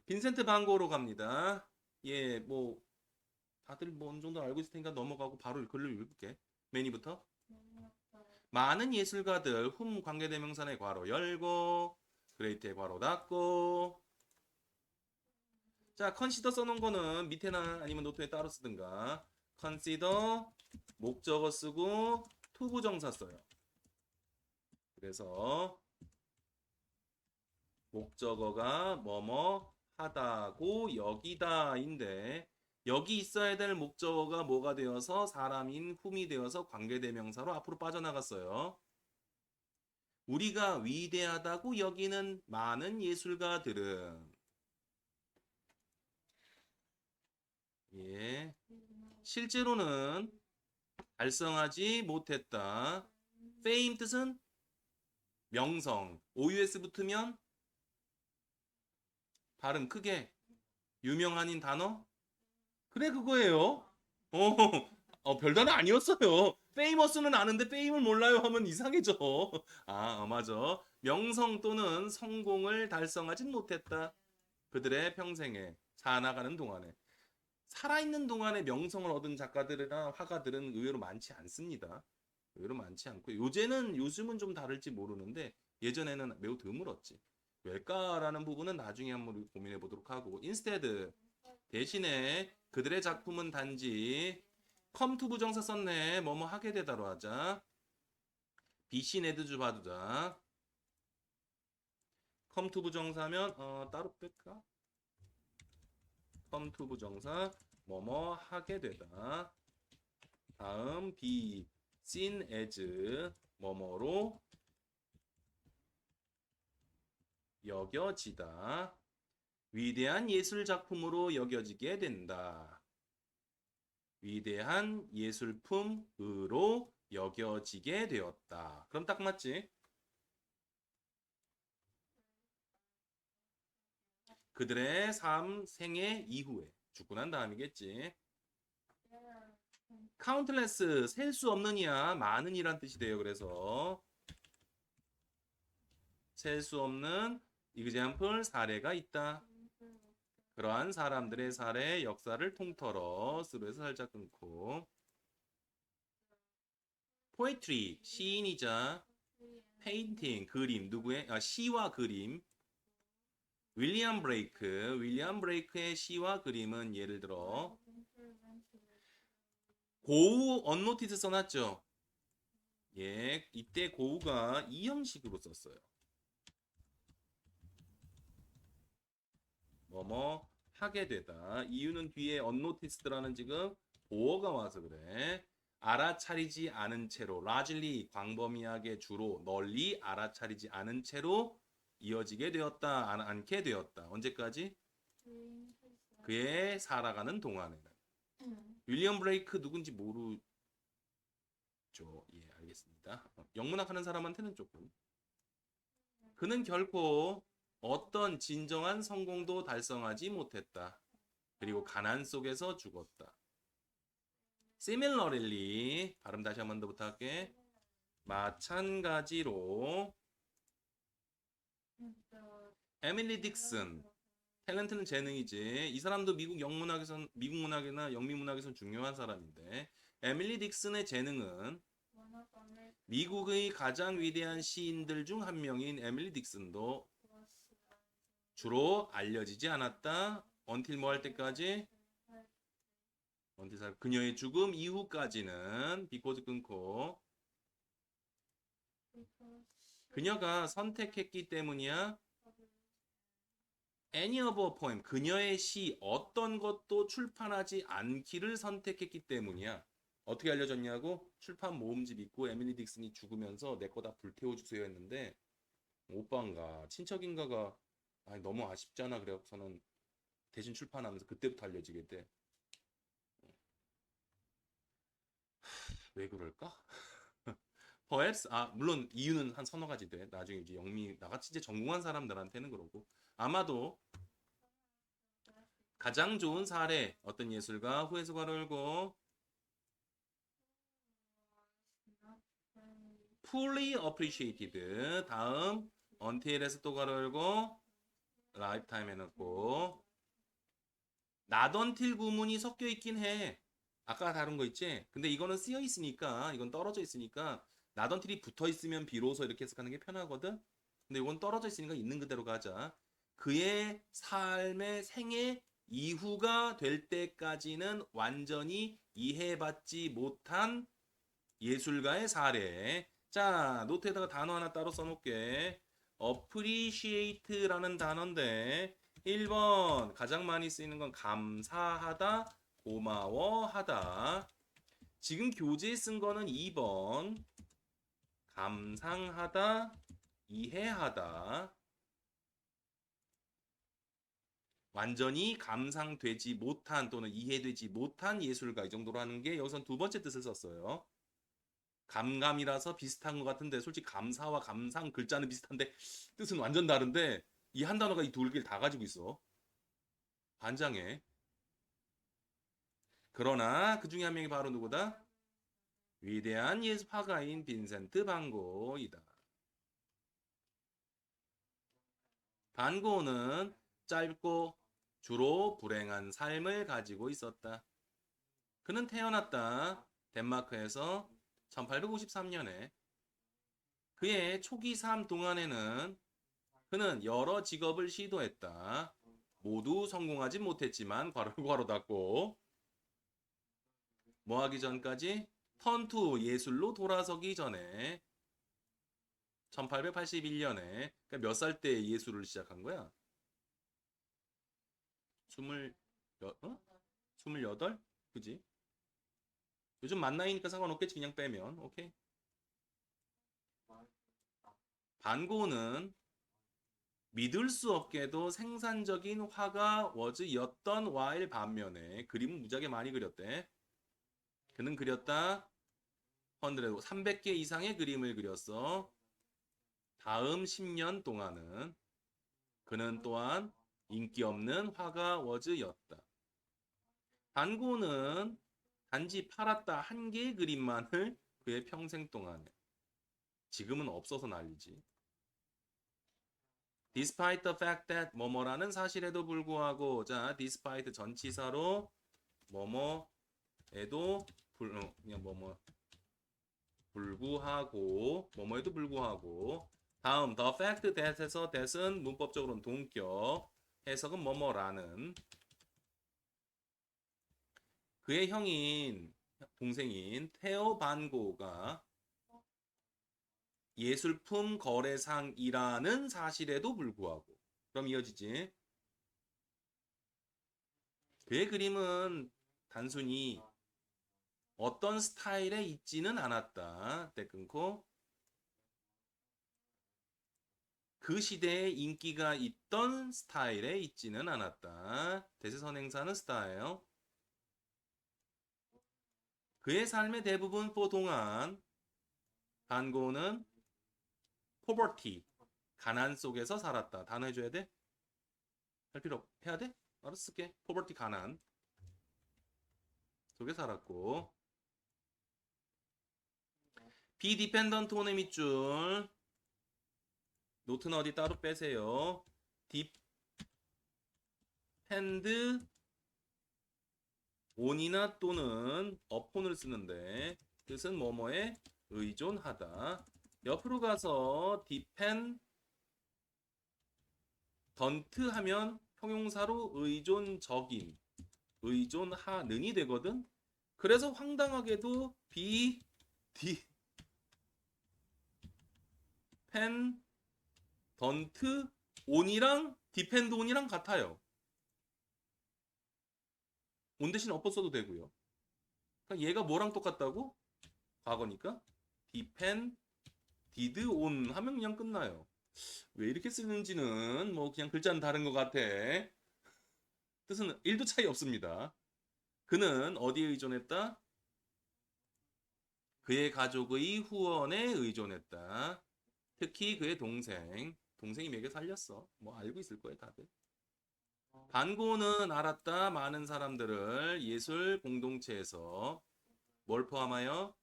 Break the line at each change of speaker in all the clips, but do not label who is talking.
빈센트 반 고로 갑니다. 예, 뭐 다들 뭐 어느 정도 알고 있을 테니까 넘어가고 바로 글을 읽을게. 매니부터. 많은 예술가들 훔 관계대명사의 괄호 열고 그레이트의 괄호 닫고. 자, 컨시더 써놓은 거는 밑에나 아니면 노트에 따로 쓰든가. 컨시더 목적어 쓰고 투부정사 써요. 그래서 목적어가 뭐뭐 하다고 여기다인데 여기 있어야 될 목적어가 뭐가 되어서 사람인 whom이 되어서 관계대명사로 앞으로 빠져나갔어요. 우리가 위대하다고 여기는 많은 예술가들은 예, 실제로는 달성하지 못했다. fame 뜻은 명성. OUS 붙으면 발음 크게 유명한인 단어? 그래 그거예요. 어, 별단어 아니었어요. 페이머스는 아는데 페임을 몰라요 하면 이상해져. 아, 맞아. 명성 또는 성공을 달성하진 못했다. 그들의 평생에 살아가는 동안에. 살아있는 동안에 명성을 얻은 작가들이나 화가들은 의외로 많지 않습니다. 의외로 많지 않고 요즘은 좀 다를지 모르는데 예전에는 매우 드물었지. 왜일까라는 부분은 나중에 한번 고민해 보도록 하고 instead 대신에 그들의 작품은 단지 컴투 부정사 썼네. 뭐뭐 하게 되다로 하자. BC 네드주 봐두자. 컴투 부정사면 따로 뺄까? 컴투 부정사 뭐뭐 하게 되다. 다음 be seen as 뭐뭐로 여겨지다. 위대한 예술 작품으로 여겨지게 된다. 위대한 예술품으로 여겨지게 되었다. 그럼 딱 맞지? 그들의 삶, 생애 이후에 죽고 난 다음이겠지. countless 셀 수 없는 이야 많은 이란 뜻이 돼요. 그래서 셀 수 없는 example 사례가 있다. 그러한 사람들의 사례 역사를 통틀어 스루에서 살짝 끊고 poetry 시인이자 painting 그림 누구의 시와 그림 윌리엄 브레이크의 시와 그림은 예를 들어 고우 언노티스 써놨죠. 예, 이때 고우가 이 형식으로 썼어요. 뭐뭐 하게 되다. 이유는 뒤에 언노티스드라는 지금 보어가 와서 그래. 알아차리지 않은 채로 largely 광범위하게 주로 널리 알아차리지 않은 채로 이어지게 되었다. 않게 되었다. 언제까지? 그의 살아가는 동안에. 윌리엄 브레이크 누군지 모르죠. 예, 알겠습니다. 영문학 하는 사람한테는 조금. 그는 결코 어떤 진정한 성공도 달성하지 못했다. 그리고 가난 속에서 죽었다. Similarly, 발음 다시 한 번 더 부탁할게. 마찬가지로 에밀리 딕슨, 탤런트는 재능이지. 이 사람도 미국 문학이나 영미 문학에선 중요한 사람인데 에밀리 딕슨의 재능은 미국의 가장 위대한 시인들 중 한 명인 에밀리 딕슨도 주로 알려지지 않았다. 언틸 뭐 할 때까지? 그녀의 죽음 이후까지는 비코즈 끊고 그녀가 선택했기 때문이야. Any of her poem 그녀의 시 어떤 것도 출판하지 않기를 선택했기 때문이야. 어떻게 알려졌냐고? 출판 모음집 있고 에밀리 딕슨이 죽으면서 내 거 다 불태워주세요 했는데 오빠인가 친척인가가 너무 아쉽잖아 그래서는 대신 출판하면서 그때부터 알려지게 돼. 왜 그럴까? perhaps 물론 이유는 한 서너 가지 돼. 나중에 이제 영미 나같이 이제 전공한 사람들한테는 그러고 아마도 가장 좋은 사례 어떤 예술가 후에서 괄호 열고 fully appreciated 다음 until에서 또 괄호 열고 라이프타임 해놓고 나던틸 구문이 섞여 있긴 해. 아까 다른 거 있지? 근데 이거는 쓰여 있으니까 이건 떨어져 있으니까 나던틸이 붙어 있으면 비로소 이렇게 해석하는 게 편하거든. 근데 이건 떨어져 있으니까 있는 그대로 가자. 그의 삶의 생애 이후가 될 때까지는 완전히 이해받지 못한 예술가의 사례. 자, 노트에다가 단어 하나 따로 써놓을게. appreciate라는 단어인데 1번 가장 많이 쓰이는 건 감사하다, 고마워하다. 지금 교재에 쓴 거는 2번 감상하다, 이해하다. 완전히 감상되지 못한 또는 이해되지 못한 예술가 이 정도로 하는 게 여기선 두 번째 뜻을 썼어요. 감감이라서 비슷한 것 같은데 솔직히 감사와 감상 글자는 비슷한데 뜻은 완전 다른데 이 한 단어가 이 두 개를 다 가지고 있어. 반장해. 그러나 그 중에 한 명이 바로 누구다? 위대한 화가인 빈센트 반 고흐이다. 반 고흐는 짧고 주로 불행한 삶을 가지고 있었다. 그는 태어났다. 덴마크에서 1853년에. 그의 초기 삶 동안에는 그는 여러 직업을 시도했다. 모두 성공하지 못했지만 괄호 괄호 닫고 뭐 하기 전까지 턴투 예술로 돌아서기 전에 1881년에 그러니까 몇 살 때 예술을 시작한 거야? 20, 어? 28? 그지? 요즘 만 나이니까 상관없겠지 그냥 빼면 오케이. 반고는 믿을 수 없게도 생산적인 화가 워즈였던 와일 반면에 그림은 무지하게 많이 그렸대. 그는 그렸다. 300개 이상의 그림을 그렸어. 다음 10년 동안은 그는 또한 인기 없는 화가 워즈였다. 반고는 단지 팔았다 한 개의 그림만을 그의 평생 동안에 지금은 없어서 난리지. Despite the fact that 뭐뭐라는 사실에도 불구하고 자 despite 전치사로 뭐뭐에도 그냥 뭐뭐 불구하고 뭐뭐에도 불구하고 다음 the fact that에서 that은 문법적으로는 동격 해석은 뭐뭐라는 그의 형인 동생인 테오 반고가 예술품 거래상이라는 사실에도 불구하고 그럼 이어지지. 그의 그림은 단순히 어떤 스타일에 있지는 않았다. 때 끊고 그 시대에 인기가 있던 스타일에 있지는 않았다. 대세선행사는 스타일. 그의 삶의 대부분 동안 반고는 poverty, 가난 속에서 살았다. 단어 해줘야 돼? 할 필요 해야 돼? 알았어 쓸게. poverty, 가난 속에 살았고 비디펜던트 온의 밑줄 노트는 어디 따로 빼세요. 디펜드 온이나 또는 어폰을 쓰는데 뜻은 뭐뭐에 의존하다. 옆으로 가서 디펜던트 하면 형용사로 의존적인 의존하는이 되거든. 그래서 황당하게도 디펜던트 온이랑 디펜드 온이랑 같아요. 온 대신 엎어 써도 되고요. 그러니까 얘가 뭐랑 똑같다고? 과거니까 디펜 디드 온 하면 그냥 끝나요. 왜 이렇게 쓰는지는 뭐 그냥 글자는 다른 것 같아. 뜻은 1도 차이 없습니다. 그는 어디에 의존했다? 그의 가족의 후원에 의존했다. 특히 그의 동생이 매겨 살렸어. 뭐 알고 있을 거예요 다들. 반고는 알았다. 많은 사람들을 예술 공동체에서 뭘 포함하여?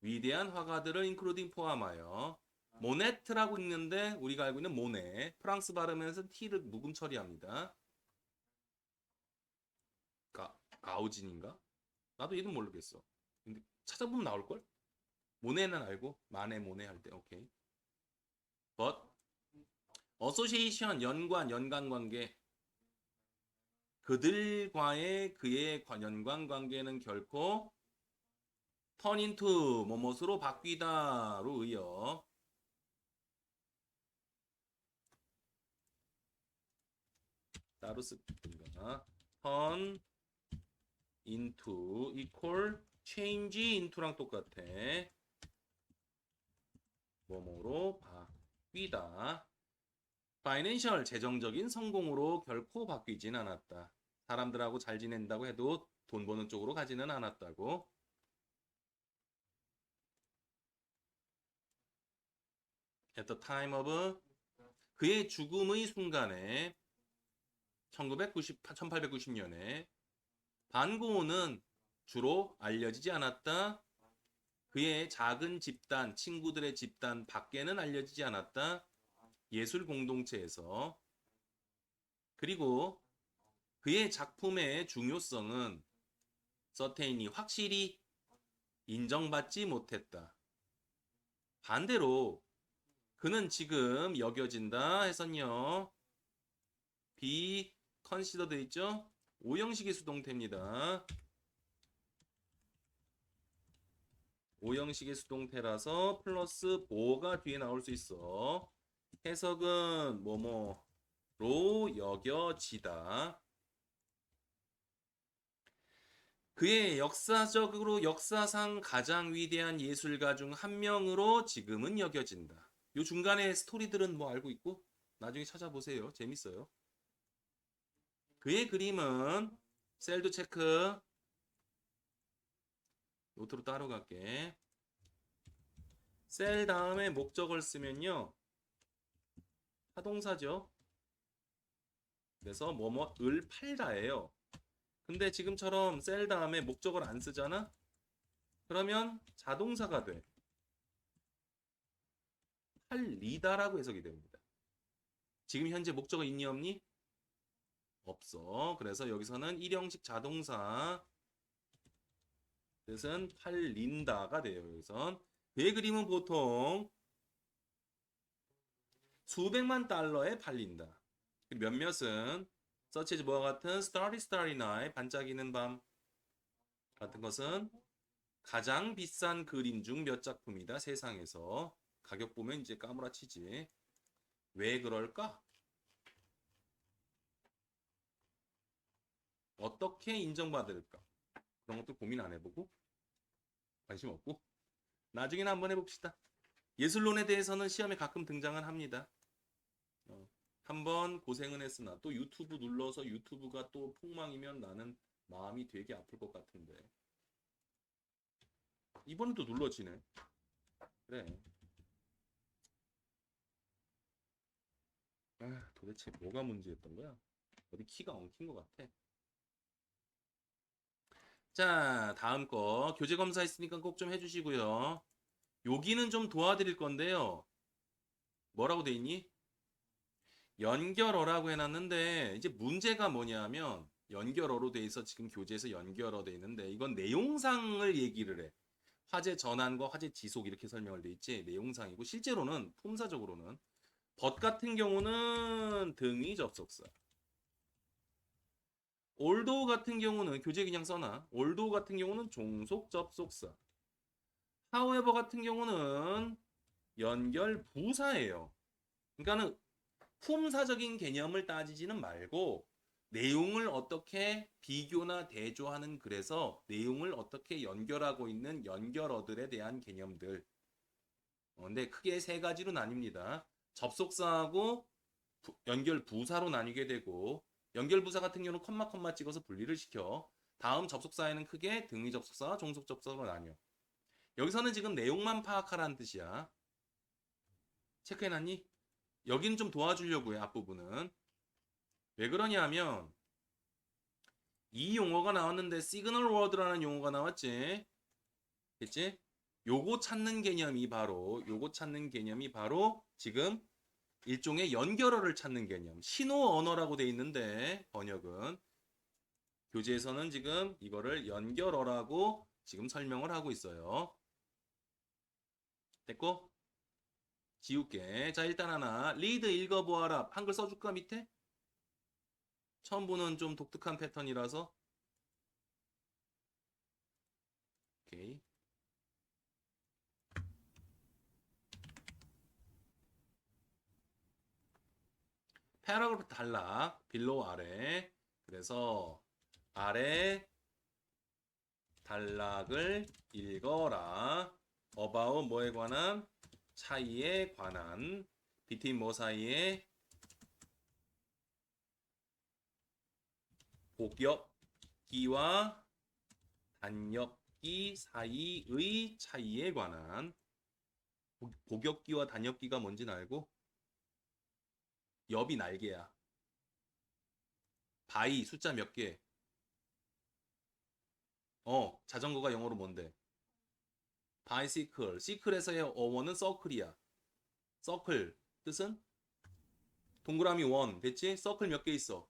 위대한 화가들을 인클루딩 포함하여 모네트라고 읽는데 우리가 알고 있는 모네. 프랑스 발음에서 t를 묵음 처리합니다. 가우진인가? 나도 이름 모르겠어. 근데 찾아보면 나올걸? 모네는 알고 마네 모네 할 때 오케이. but association 연관 연관관계 그들과의 그의 연관관계는 결코 turn into 뭐뭇으로 바뀌다로 의어 따로 쓰든가 turn into equal change into랑 똑같아. 뭐뭐로 바뀌다. 파이낸셜 재정적인 성공으로 결코 바뀌진 않았다. 사람들하고 잘 지낸다고 해도 돈 버는 쪽으로 가지는 않았다고. At the time of 그의 죽음의 순간에 1890년에 반고흐는 주로 알려지지 않았다. 그의 작은 집단, 친구들의 집단 밖에는 알려지지 않았다. 예술 공동체에서. 그리고 그의 작품의 중요성은 서테인이 확실히 인정받지 못했다. 반대로 그는 지금 여겨진다 해서요. be considered 있죠? 오형식의 수동태입니다. 오형식의 수동태라서 플러스 보가 뒤에 나올 수 있어. 해석은 뭐뭐로 여겨지다. 그의 역사적으로 역사상 가장 위대한 예술가 중 한 명으로 지금은 여겨진다. 요 중간에 스토리들은 뭐 알고 있고 나중에 찾아보세요. 재밌어요. 그의 그림은 셀도 체크 노트로 따로 갈게. 셀 다음에 목적을 쓰면요. 타동사죠. 그래서 뭐뭐을 팔다예요. 근데 지금처럼 셀 다음에 목적을 안 쓰잖아? 그러면 자동사가 돼. 팔리다라고 해석이 됩니다. 지금 현재 목적어 있니 없니? 없어. 그래서 여기서는 일형식 자동사 뜻은 팔린다가 돼요. 여기선 그의 그림은 보통 수백만 달러에 팔린다. 몇몇은 such as 뭐와 같은 Starry Starry Night 반짝이는 밤 같은 것은 가장 비싼 그림 중 몇 작품이다. 세상에서. 가격 보면 이제 까무라치지. 왜 그럴까? 어떻게 인정받을까? 그런 것도 고민 안 해보고 관심 없고 나중에는 한번 해봅시다. 예술론에 대해서는 시험에 가끔 등장은 합니다. 한번 고생은 했으나 또 유튜브 눌러서 유튜브가 또 폭망이면 나는 마음이 되게 아플 것 같은데 이번엔 또 눌러지네. 그래. 아, 도대체 뭐가 문제였던 거야? 어디 키가 엉킨 것 같아. 자, 다음 거 교재 검사 있으니까 꼭 좀 해주시고요. 여기는 좀 도와드릴 건데요. 뭐라고 돼 있니? 연결어라고 해놨는데 이제 문제가 뭐냐면 연결어로 돼 있어. 지금 교재에서 연결어 돼 있는데 이건 내용상을 얘기를 해. 화재 전환과 화재 지속 이렇게 설명을 돼 있지. 내용상이고 실제로는 품사적으로는 but 같은 경우는 등위 접속사. although 같은 경우는 교재 그냥 써놔. although 같은 경우는 종속 접속사. however 같은 경우는 연결 부사예요. 그러니까는 품사적인 개념을 따지지는 말고 내용을 어떻게 비교나 대조하는 글에서 내용을 어떻게 연결하고 있는 연결어들에 대한 개념들. 근데 크게 세 가지로 나뉩니다. 접속사하고 연결 부사로 나뉘게 되고 연결 부사 같은 경우는 컴마 찍어서 분리를 시켜. 다음 접속사에는 크게 등위 접속사와 종속 접속사로 나뉘어. 여기서는 지금 내용만 파악하라는 뜻이야. 체크해놨니? 여기는 좀 도와주려고 해, 앞부분은. 왜 그러냐면 이 용어가 나왔는데 시그널 워드라는 용어가 나왔지. 됐지? 요거 찾는 개념이 바로 지금 일종의 연결어를 찾는 개념. 신호 언어라고 돼 있는데 번역은 교재에서는 지금 이거를 연결어라고 지금 설명을 하고 있어요. 됐고? 지울게. 자, 일단 하나. 리드 읽어보아라. 한글 써줄까, 밑에? 처음 보는 좀 독특한 패턴이라서. 오케이. 패러그래프 단락. 빌로우 아래. 그래서 아래 단락을 읽어라. about 뭐에 관한? 차이에 관한. between 뭐 사이에? 복엽기와 단엽기 사이의 차이에 관한. 복엽기와 단엽기가 뭔지는 알고? 엽이 날개야. 바이 숫자 몇 개? 자전거가 영어로 뭔데? 바이시클. 시클에서의 어원은 서클이야. 서클 뜻은 동그라미 원. 됐지? 서클 몇 개 있어?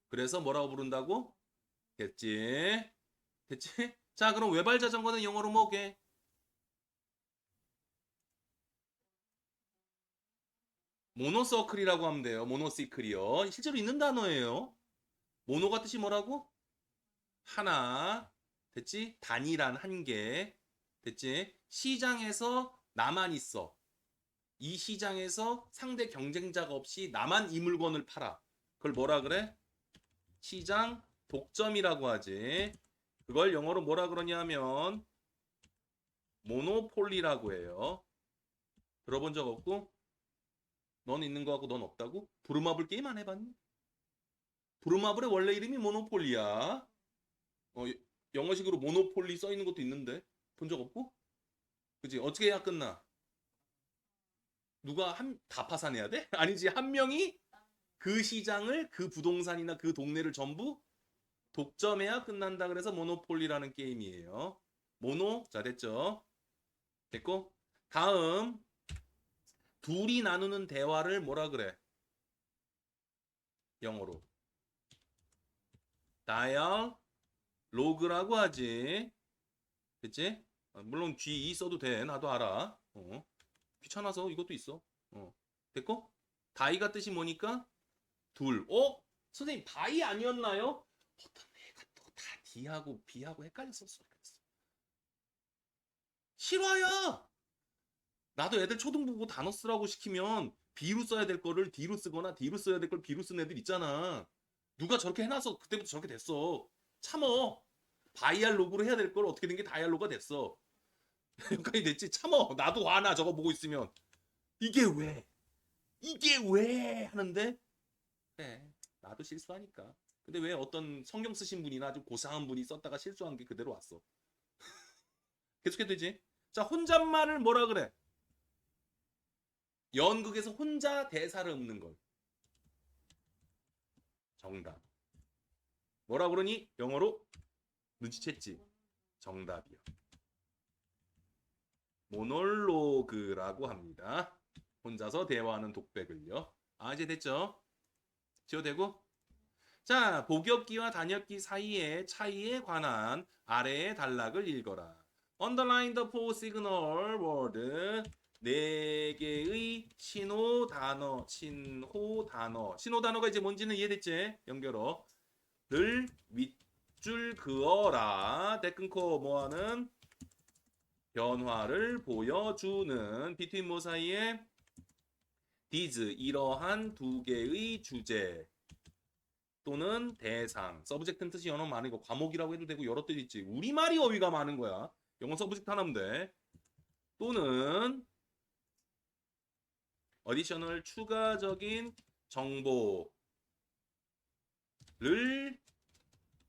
그래서 뭐라고 부른다고? 됐지? 됐지? 자, 그럼 외발 자전거는 영어로 뭐게? 모노서클이라고 하면 돼요. 모노시클이요. 실제로 있는 단어예요. 모노가 뜻이 뭐라고? 하나. 됐지? 단일한 한 개. 됐지? 시장에서 나만 있어. 이 시장에서 상대 경쟁자가 없이 나만 이 물건을 팔아. 그걸 뭐라 그래? 시장 독점이라고 하지. 그걸 영어로 뭐라 그러냐면 모노폴리라고 해요. 들어본 적 없고? 넌 있는 거 같고 넌 없다고? 부루마블 게임 안 해봤니? 부루마블의 원래 이름이 모노폴리야. 어, 영어식으로 모노폴리 써 있는 것도 있는데 본 적 없고? 그치? 어떻게 해야 끝나? 누가 다 파산해야 돼? 아니지, 한 명이 그 시장을, 그 부동산이나 그 동네를 전부 독점해야 끝난다. 그래서 모노폴리라는 게임이에요. 모노. 자, 됐죠? 됐고, 다음 둘이 나누는 대화를 뭐라 그래? 영어로 다이얼로그라고 하지. 그치? 물론 G2 써도 돼. 나도 알아. 귀찮아서 이것도 있어. 됐고? 다이가 뜻이 뭐니까? 둘. 선생님 다이 아니었나요? 어떤 애가 또 다 D하고 B하고 헷갈렸었어. 실화야. 나도 애들 초등부 보고 단어 쓰라고 시키면 B로 써야 될 거를 D로 쓰거나 D로 써야 될 걸 B로 쓰는 애들 있잖아. 누가 저렇게 해놔서 그때부터 저렇게 됐어. 참어. 바이알로그로 해야 될 걸 어떻게 된 게 다이알로그가 됐어. 여기까지 됐지? 참어. 나도 화나 저거 보고 있으면. 이게 왜? 이게 왜? 하는데 그래. 나도 실수하니까. 근데 왜 어떤 성경 쓰신 분이나 좀 고상한 분이 썼다가 실수한 게 그대로 왔어. 계속해도 되지? 자, 혼잣말을 뭐라 그래? 연극에서 혼자 대사를 읊는 걸. 정답. 뭐라 그러니? 영어로 눈치챘지? 정답이요. 모놀로그라고 합니다. 혼자서 대화하는 독백을요. 이제 됐죠? 지워되고? 자, 복엽기와 단엽기 사이의 차이에 관한 아래의 단락을 읽어라. Underline the four signal word. 네 개의 신호 단어. 신호 단어가 이제 뭔지는 이해됐지? 연결어. 를 밑줄 그어라. 대끈코 뭐하는? 변화를 보여주는. between 뭐 사이에? these 이러한 두 개의 주제. 또는 대상. 서브젝트는 뜻이 여러 많은 거. 과목이라고 해도 되고 여러 뜻 있지. 우리말이 어휘가 많은 거야. 영어 서브젝트 하나면 돼. 또는 어디셔널 추가적인 정보를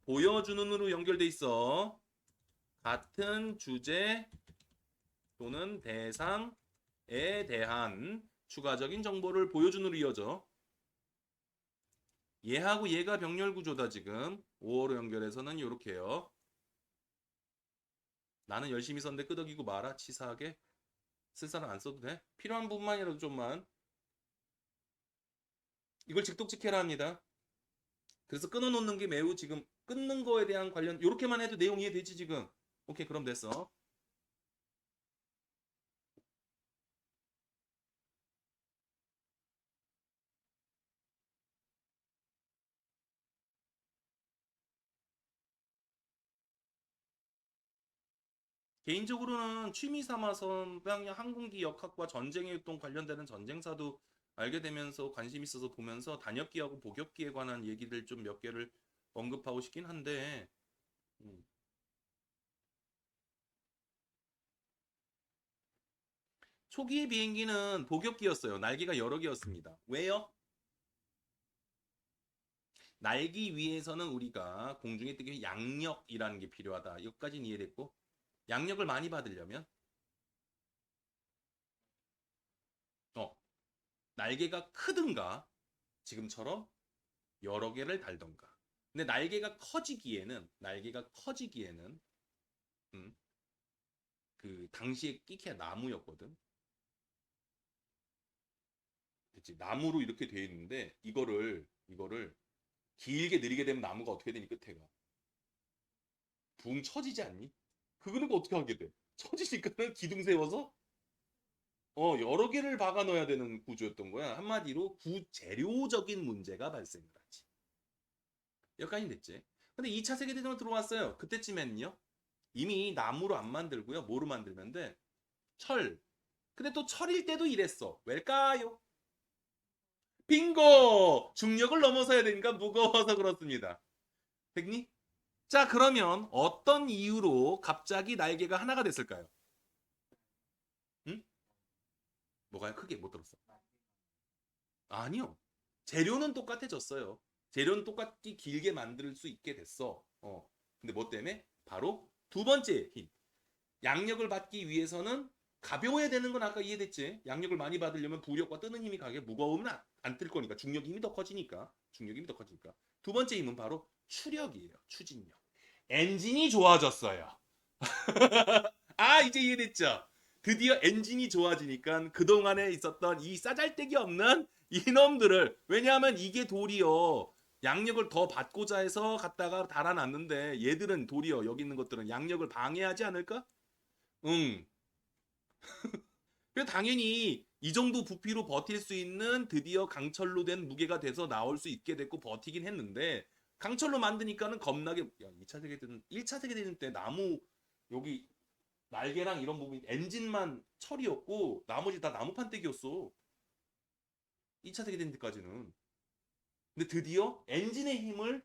보여주는으로 연결돼 있어. 같은 주제 또는 대상에 대한 추가적인 정보를 보여주는으로 이어져. 얘하고 얘가 병렬 구조다 지금. 5호로 연결해서는 이렇게요. 나는 열심히 썼는데 끄덕이고 말아. 치사하게. 쓸 사람 안 써도 돼? 필요한 부분만이라도 좀만. 이걸 직독직해라 합니다. 그래서 끊어놓는 게 매우 지금 끊는 거에 대한 관련 이렇게만 해도 내용 이해되지 지금. 오케이 그럼 됐어. 개인적으로는 취미 삼아서 그냥 항공기 역학과 전쟁에 또 관련되는 전쟁사도 알게 되면서 관심 있어서 보면서 단역기하고 복역기에 관한 얘기들 좀 몇 개를 언급하고 싶긴 한데 음. 초기의 비행기는 복역기였어요. 날개가 여러 개였습니다. 왜요? 날기 위해서는 우리가 공중에 뜨기 위해 양력이라는 게 필요하다. 여기까지는 이해됐고 양력을 많이 받으려면 어, 날개가 크든가 지금처럼 여러 개를 달던가. 근데 날개가 커지기에는 음, 그 당시에 끼케야 나무였거든. 그치? 나무로 이렇게 돼 있는데 이거를 길게 느리게 되면 나무가 어떻게 되니 끝에가 붕 처지지 않니? 그거는 어떻게 하게 돼? 처지니까는 기둥 세워서 여러 개를 박아 넣어야 되는 구조였던 거야. 한마디로 구재료적인 문제가 발생을 하지. 여기까지 됐지. 근데 2차 세계대전으로 들어왔어요. 그때쯤에는요. 이미 나무로 안 만들고요. 뭐로 만들면 철. 근데 또 철일 때도 이랬어. 왜일까요? 빙고! 중력을 넘어서야 되니까 무거워서 그렇습니다. 됐니? 자, 그러면 어떤 이유로 갑자기 날개가 하나가 됐을까요? 응? 뭐가요? 크게 못 들었어. 아니요. 재료는 똑같아졌어요. 재료는 똑같이 길게 만들 수 있게 됐어. 근데 뭐 때문에? 바로 두 번째 힘. 양력을 받기 위해서는 가벼워야 되는 건 아까 이해됐지? 양력을 많이 받으려면 부력과 뜨는 힘이 가게 무거우면 안 뜰 거니까 중력 힘이 더 커지니까 중력 힘이 더 커지니까 두 번째 힘은 바로 추력이에요. 추진력. 엔진이 좋아졌어요. 아 이제 이해됐죠? 드디어 엔진이 좋아지니까 그동안에 있었던 이 싸잘데기 없는 이놈들을 왜냐하면 이게 도리어 양력을 더 받고자 해서 갖다가 달아놨는데 얘들은 도리어 여기 있는 것들은 양력을 방해하지 않을까? 응. 그래서 당연히 이 정도 부피로 버틸 수 있는 드디어 강철로 된 무게가 돼서 나올 수 있게 됐고 버티긴 했는데 강철로 만드니까는 겁나게 야 2차 세계대전 1차 세계대전 때 나무 여기 날개랑 이런 부분 엔진만 철이었고 나머지 다 나무 판때기였어. 2차 세계대전 때까지는. 근데 드디어 엔진의 힘을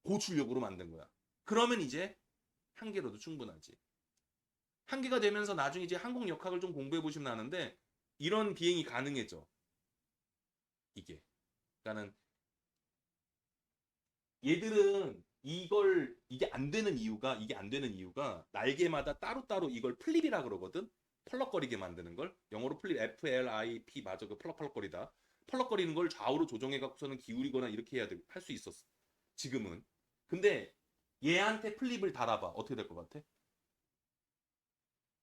고출력으로 만든 거야. 그러면 이제 한 개로도 충분하지. 한 개가 되면서 나중에 이제 항공 역학을 좀 공부해 보시면 아는데 이런 비행이 가능해져. 이게. 그러니까는 얘들은 이게 안 되는 이유가 날개마다 따로따로 이걸 플립이라 그러거든. 펄럭거리게 만드는 걸 영어로 플립 FLIP 맞아 그 펄럭펄럭거리다 펄럭거리는 걸 좌우로 조정해 갖고서는 기울이거나 이렇게 해야 할 수 있었어 지금은. 근데 얘한테 플립을 달아봐 어떻게 될 것 같아?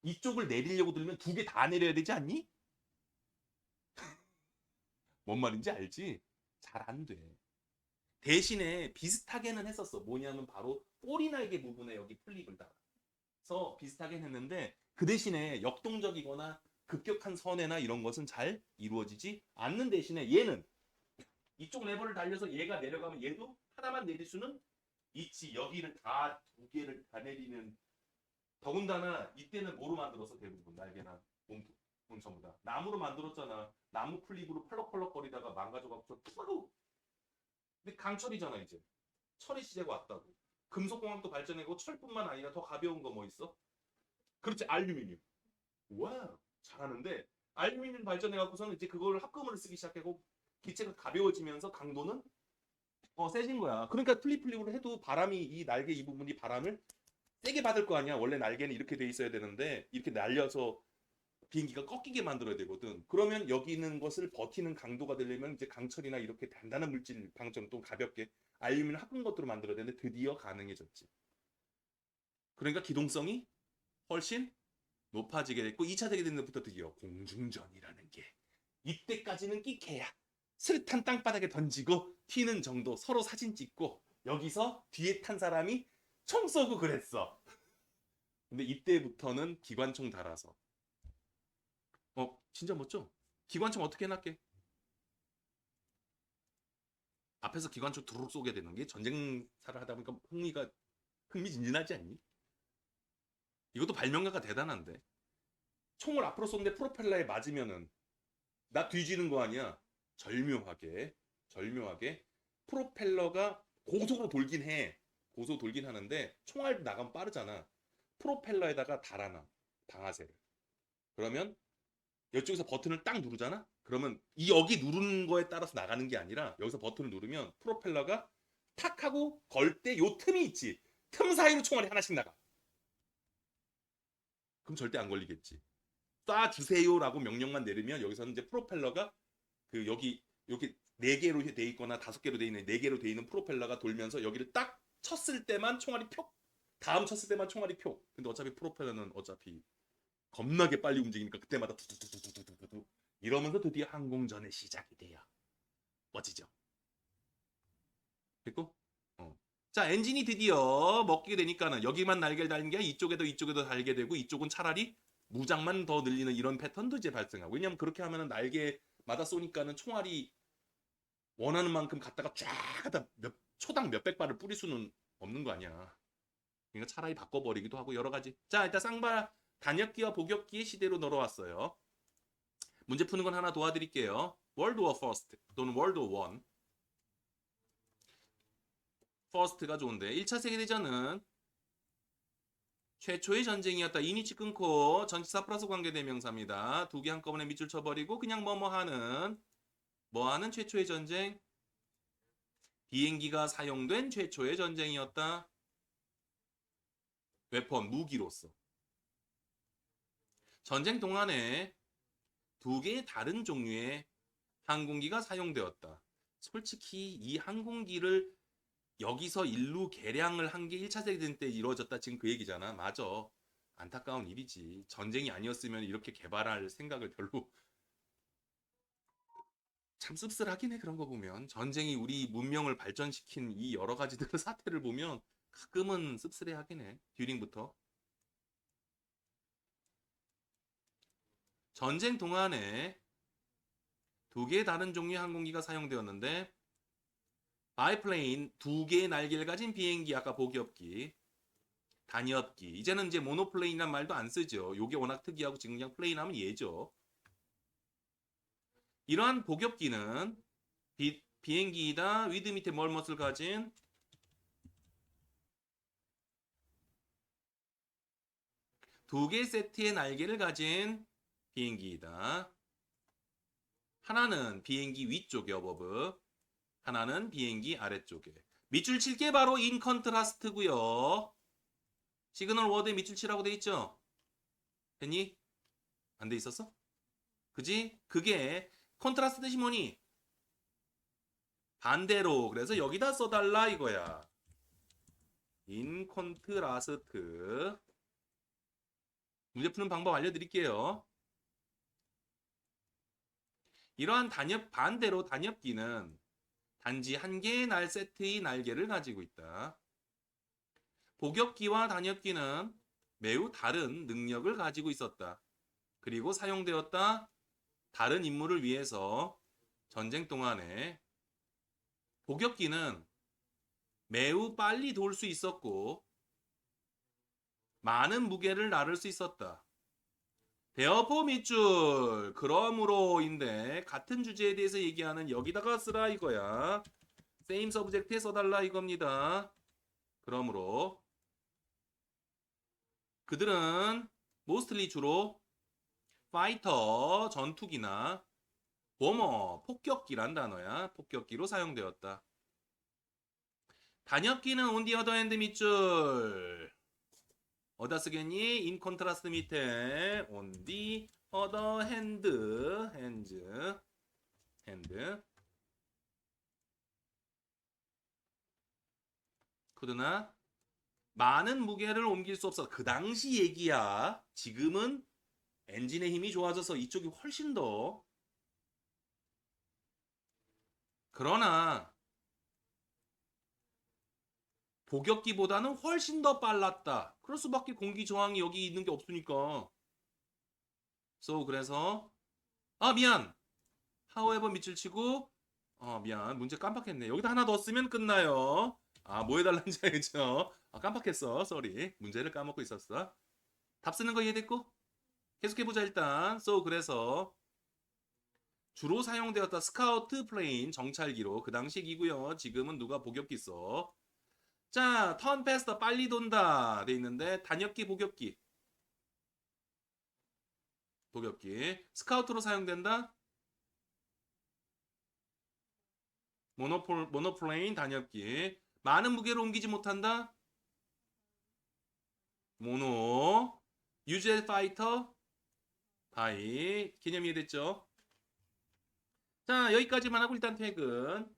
이쪽을 내리려고 들면 두 개 다 내려야 되지 않니? 뭔 말인지 알지? 잘 안 돼. 대신에 비슷하게는 했었어. 뭐냐면 바로 꼬리 날개 부분에 여기 플립을 달아서 비슷하게 했는데 그 대신에 역동적이거나 급격한 선회나 이런 것은 잘 이루어지지 않는 대신에 얘는 이쪽 레버를 달려서 얘가 내려가면 얘도 하나만 내릴 수는 있지. 여기를 다 두 개를 다 내리는 더군다나 이때는 뭐로 만들어서 대부분 날개나 몸통 전부 다 나무로 만들었잖아. 나무 플립으로 펄럭펄럭거리다가 망가져갖고 푸르 근데 강철이잖아 이제. 철의 시대가 왔다고. 금속공학도 발전하고 철뿐만 아니라 더 가벼운 거 뭐 있어? 그렇지 알루미늄. 와 잘하는데 알루미늄 발전해갖고서는 이제 그걸 합금으로 쓰기 시작하고 기체가 가벼워지면서 강도는 세진 거야. 그러니까 플립으로 해도 바람이 이 날개 이 부분이 바람을 세게 받을 거 아니야. 원래 날개는 이렇게 돼 있어야 되는데 이렇게 날려서 비행기가 꺾이게 만들어야 되거든. 그러면 여기 있는 것을 버티는 강도가 되려면 이제 강철이나 이렇게 단단한 물질 방전 또 가볍게 알루미늄 합금 것들로 만들어야 되는데 드디어 가능해졌지. 그러니까 기동성이 훨씬 높아지게 됐고 2차 세계대전부터 드디어 공중전이라는 게 이때까지는 끼케야 스탄 땅바닥에 던지고 튀는 정도 서로 사진 찍고 여기서 뒤에 탄 사람이 총 쏘고 그랬어. 근데 이때부터는 기관총 달아서 진짜 멋져. 기관총 어떻게 해놨게? 앞에서 기관총 두루룩 쏘게 되는 게 전쟁사를 하다 보니까 흥미진진하지 않니? 이것도 발명가가 대단한데 총을 앞으로 쏘는데 프로펠러에 맞으면은 나 뒤지는 거 아니야. 절묘하게 프로펠러가 고속으로 돌긴 해. 고속으로 돌긴 하는데 총알 나가면 빠르잖아. 프로펠러에다가 달아놔 방아쇠를. 그러면 이쪽에서 버튼을 딱 누르잖아. 그러면 이 여기 누르는 거에 따라서 나가는 게 아니라 여기서 버튼을 누르면 프로펠러가 탁 하고 걸 때 요 틈이 있지. 틈 사이로 총알이 하나씩 나가. 그럼 절대 안 걸리겠지. 쏴 주세요라고 명령만 내리면 여기서는 이제 프로펠러가 그 여기 네 개로 돼 있거나 다섯 개로 돼 있는 네 개로 돼 있는 프로펠러가 돌면서 여기를 딱 쳤을 때만 총알이 표. 다음 쳤을 때만 총알이 표. 근데 어차피 프로펠러는 어차피 겁나게 빨리 움직이니까 그때마다 두두두두두두두 이러면서 드디어 항공전의 시작이 돼요. 멋지죠? 됐고? 자, 엔진이 드디어 먹게 되니까는 여기만 날개를 달는 게 이쪽에도 달게 되고 이쪽은 차라리 무장만 더 늘리는 이런 패턴도 이제 발생하고 왜냐면 그렇게 하면은 날개마다 쏘니까는 총알이 원하는 만큼 갔다가 쫙 하다 초당 몇백 발을 뿌릴 수는 없는 거 아니야. 그러니까 차라리 바꿔버리기도 하고 여러 가지. 자, 일단 쌍발 단역기와 복역기의 시대로 넘어왔어요. 문제 푸는 건 하나 도와드릴게요. 월드 워 퍼스트 또는 월드 워 원. 퍼스트가 좋은데 1차 세계대전은 최초의 전쟁이었다. 이니치 끊고 전치사 플러스 관계대명사입니다. 두 개 한꺼번에 밑줄 쳐버리고 그냥 뭐하는 최초의 전쟁? 비행기가 사용된 최초의 전쟁이었다. 웨폰, 무기로서. 전쟁 동안에 두 개의 다른 종류의 항공기가 사용되었다. 솔직히 이 항공기를 여기서 일루 개량을 한 게 1차 세계대전 때 이루어졌다. 지금 그 얘기잖아. 맞아. 안타까운 일이지. 전쟁이 아니었으면 이렇게 개발할 생각을 별로 참 씁쓸하긴 해. 그런 거 보면 전쟁이 우리 문명을 발전시킨 이 여러 가지들의 사태를 보면 가끔은 씁쓸해 하긴 해. 듀링부터. 전쟁 동안에 두 개의 다른 종류의 항공기가 사용되었는데 바이플레인 두 개의 날개를 가진 비행기 아까 보기업기 단위업기 이제는 이제 모노플레인이란 말도 안 쓰죠. 요게 워낙 특이하고 지금 그냥 플레인 하면 얘죠. 이러한 복엽기는 비행기이다 위드 밑에 멋을 가진 두 개 세트의 날개를 가진 비행기이다. 하나는 비행기 위쪽에 어버브 하나는 비행기 아래쪽에 밑줄 칠게 바로 인 컨트라스트고요. 시그널 워드에 밑줄 치라고 돼 있죠? 했니? 안 돼 있었어? 그지? 그게 컨트라스트 뜻이 뭐니? 반대로 그래서 여기다 써달라 이거야. 인 컨트라스트 문제 푸는 방법 알려드릴게요. 이러한 반대로 단엽기는 단지 한 개의 날 세트의 날개를 가지고 있다. 복엽기와 단엽기는 매우 다른 능력을 가지고 있었다. 그리고 사용되었다. 다른 임무를 위해서 전쟁 동안에 복엽기는 매우 빨리 돌 수 있었고 많은 무게를 나를 수 있었다. 대어포 밑줄 그러므로인데 같은 주제에 대해서 얘기하는 여기다가 쓰라 이거야. same subject에 써달라 이겁니다. 그러므로 그들은 mostly 주로 파이터 전투기나 보머 폭격기란 단어야. 폭격기로 사용되었다. 단역기는 on the other hand 밑줄 어디다 쓰겠니? in contrast 밑에 on the other hand 그러나 많은 무게를 옮길 수 없어. 그 당시 얘기야. 지금은 엔진의 힘이 좋아져서 이쪽이 훨씬 더. 그러나 복엽기보다는 훨씬 더 빨랐다. 그럴 수밖에 공기 저항이 여기 있는 게 없으니까. 그래서 미안. however 밑줄 치고 미안. 문제 깜빡했네. 여기다 하나 더 쓰면 끝나요. 뭐 해달란지 알죠? 깜빡했어. 쏘리. 문제를 까먹고 있었어. 답 쓰는 거 이해됐고? 계속해보자 일단. 그래서 주로 사용되었다 스카우트 플레인 정찰기로 그 당시기고요. 지금은 누가 복엽기 써. 자, 턴 패스터 빨리 돈다 돼 있는데 단엽기 복엽기. 복엽기. 스카우트로 사용된다. 모노플레인 단엽기. 많은 무게를 옮기지 못한다. 모노. 유젤 파이터. 바이. 개념 이해됐죠? 자, 여기까지만 하고 일단 퇴근.